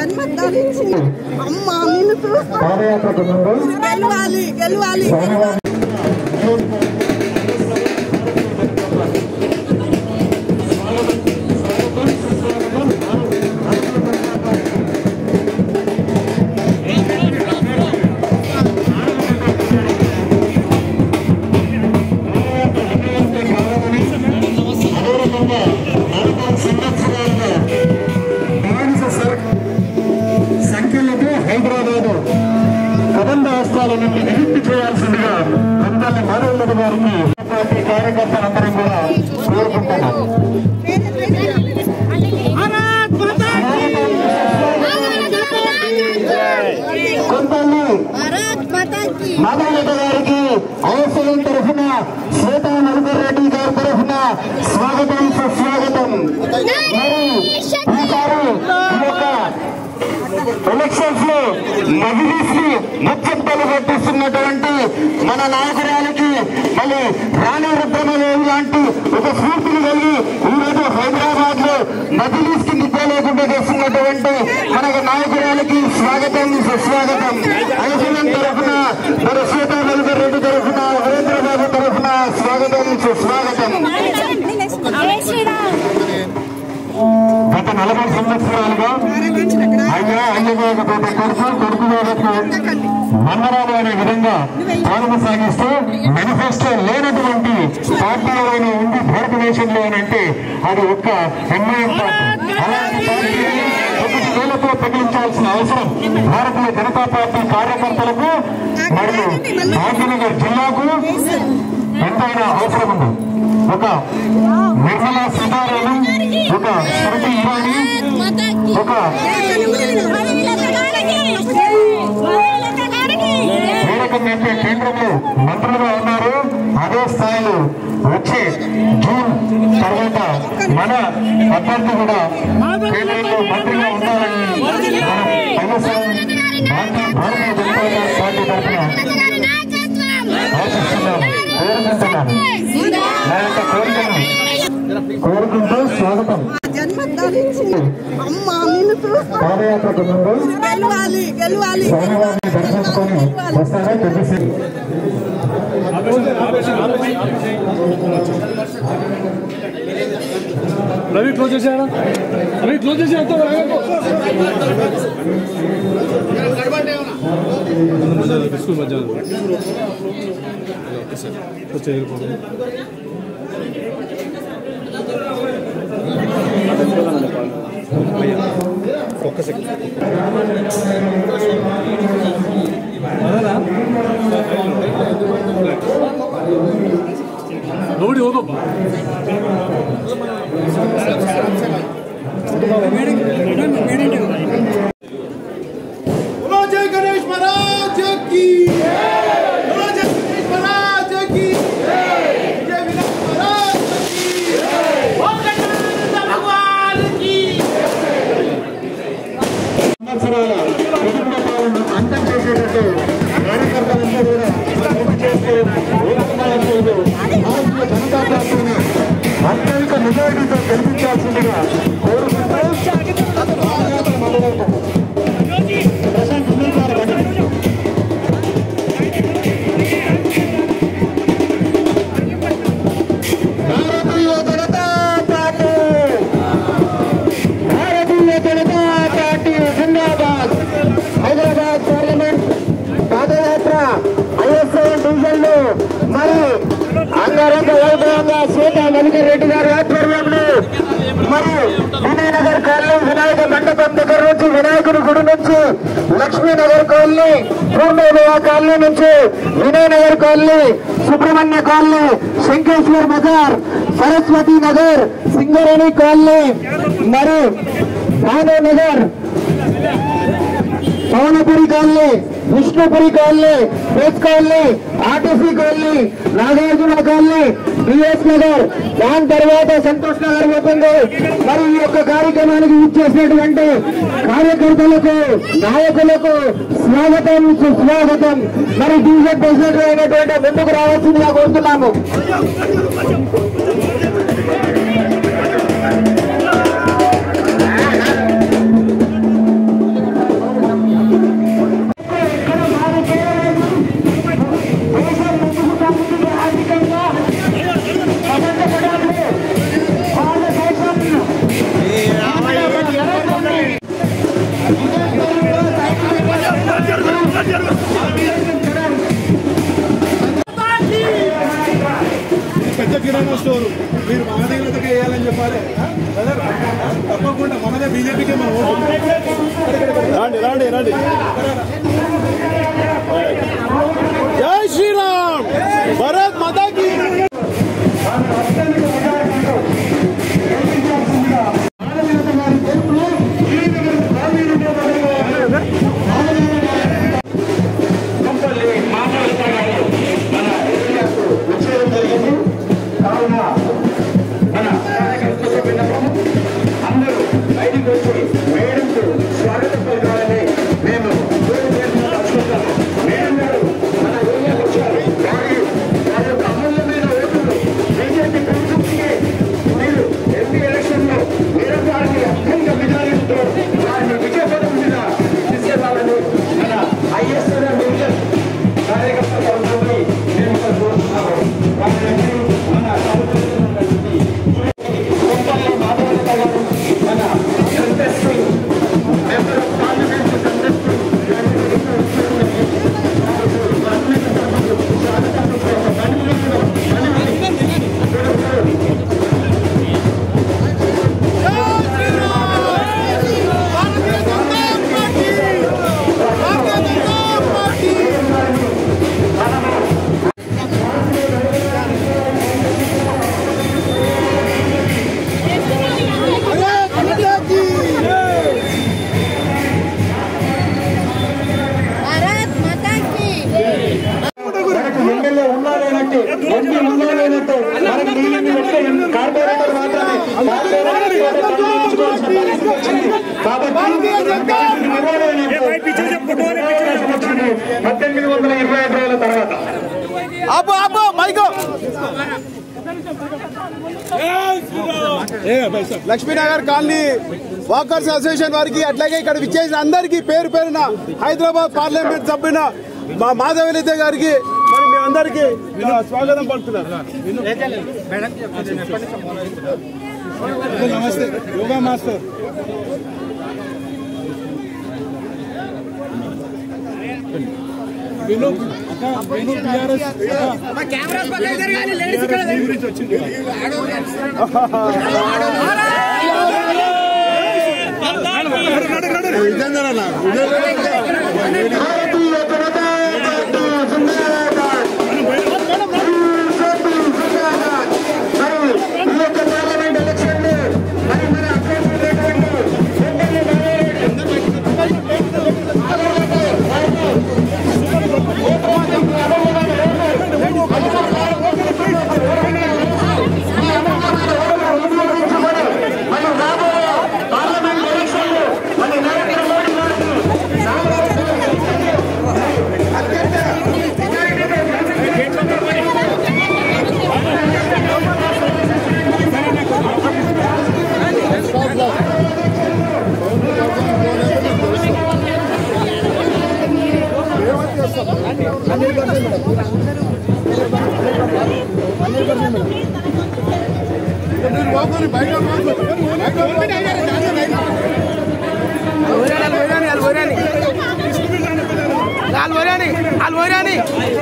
జన్మదించింది అమ్మ నిన్ను గెలవాలి గెలవాలి. సంఖ్యలతో హైదరాబాద్ కబంధ హస్తాల నుండి నివృత్తి చేయాల్సిందిగా అందరినీ మానవుల వారికి పార్టీ కార్యకర్తలందరం కూడా కోరుకుంటున్నాం. కొంతమంది మాధవరెడ్డి గారికి అవసరం తరఫున శ్వేతా నరసింహ రెడ్డి గారి తరఫున స్వాగతం సుస్వాగతం. మరి ఈసారి ఈ యొక్క ఎలక్షన్స్ లో మజిలీస్ ని ముచ్చట్టలు పట్టిస్తున్నటువంటి మన నాయకురాలకి మళ్ళీ రాణి రుద్రమదేవి లాంటి ఒక స్ఫూర్తిని కలిగి ఈరోజు హైదరాబాద్ లో మజిలీస్ కి నిద్ర లేకుండా చేస్తున్నటువంటి మన నాయకురాలకి స్వాగతం సుస్వాగతం. అవసరం తరఫున మన శ్వేతా నరసింహ రెడ్డి తరఫున వరేంద్రబాబు తరఫున స్వాగతం సుస్వాగతం. గత 40 సంవత్సరాలుగా అయ్యా అయ్యగారితో కొడుకు వందనాలు అనే విధంగా పాలన సాగిస్తూ మేనిఫెస్టో లేనటువంటి పార్టీలో ఉంది భారతదేశంలో అంటే అది ఒక్క ఎంఐఎం పార్టీ. అలాంటి పార్టీ 1 వేలతో తగిలించాల్సిన అవసరం భారతీయ జనతా పార్టీ కార్యకర్తలకు మరియు భాగ్యనగర్ జిల్లాకు ఎంతైనా అవసరం ఉంది. ఒక నిర్మలా సీతారామన్, ఒక స్మృతి ఇరానీ, ఒక వేరొకంటే కేంద్రంలో మంత్రులుగా ఉన్నారు. అదే స్థాయిలో వచ్చే జూన్ తర్వాత మన అభ్యర్థి కూడా కేంద్రంలో మంత్రిగా ఉండాలని భారతీయ జనతా పార్టీ తరఫున ఆశిస్తున్నాను, కోరుకుంటున్నాను. నా యొక్క కోరికను కోరుకుంటూ స్వాగతం. జన్మదించింది అమ్మ నిన్ను పాదయాత్రకు ముందు గెలవాలి గెలవాలి. స్వామివారిని దర్శించుకొని వస్తారా తెలిసి రవి క్లోజ్ చేశారా? రవి క్లోజ్ చేసేంత స్కూల్ మధ్యాహ్నం వచ్చే ఒక్క సెకండ్ ನೋಡಿ ಹೋಗಪ್ಪ. जय गणेश महाराज की, जय गणेश महाराज की, जय विनायक महाराज की, ओम गणेश भगवान की. సంవత్సరాల కుటుంబ పాలన అంతం చేసేటట్టు కార్యకర్తలందరూ కూడా పూర్తి చేస్తూ భారతీయ జనతా పార్టీని అత్యధిక మెజారిటీతో గెలిపించాల్సిందిగా కోరుకుంటూ మొదలవుతాం. ప్రశాంత్ భారతీయ జనతా పార్టీ, భారతీయ జనతా పార్టీ జిందాబాద్. హైదరాబాద్ పార్లమెంట్ పాదయాత్ర ఐఎస్ఐ డివిజన్లు మరి అంగరంగ వైభవంగా శ్వేతా నరసింహ రెడ్డి గారి ఆధ్వర్యంలో మరి వినయనగర్ కాలనీ వినాయక మండపం దగ్గర నుంచి వినాయకుడి గుడి నుంచి లక్ష్మీనగర్ కాలనీ, పూర్ణోదయ కాలనీ నుంచి Vinayanagar colony, Subrahmanya colony, Shankeshwar Bazar, Saraswati Nagar, Singareni colony, మరి Bhanunagar, Pavanapuri colony, Vishnupuri colony, press colony, RTC colony, Nagarjuna colony, BS Nagar, దాని తర్వాత సంతోష్ నగర్ పోతుంది. మరి ఈ యొక్క కార్యక్రమానికి ఇచ్చేసినటువంటి కార్యకర్తలకు, నాయకులకు స్వాగతం సుస్వాగతం. మరి డివిజన్ ప్రెసిడెంట్ అయినటువంటి ముందుకు రావాల్సిందిగా కోరుతున్నాము. కూర్చోరు, మీరు మహదేవులతో వేయాలని చెప్పాలి. తప్పకుండా మనదే బీజేపీకే మన ఓటు. రండి రండి రండి. జై శ్రీరామ్, భారత్ మాతా కీ. లక్ష్మీనగర్ కాలనీ వాకర్స్ అసోసియేషన్ వారికి అట్లాగే ఇక్కడ విచ్చేసిన అందరికీ పేరు పేరున హైదరాబాద్ పార్లమెంట్ సభ్యున మా మాధవలత గారికి మరి మీ అందరికీ స్వాగతం పలుకుతున్నారు. నమస్తే యోగా మాస్టర్. Al Morani.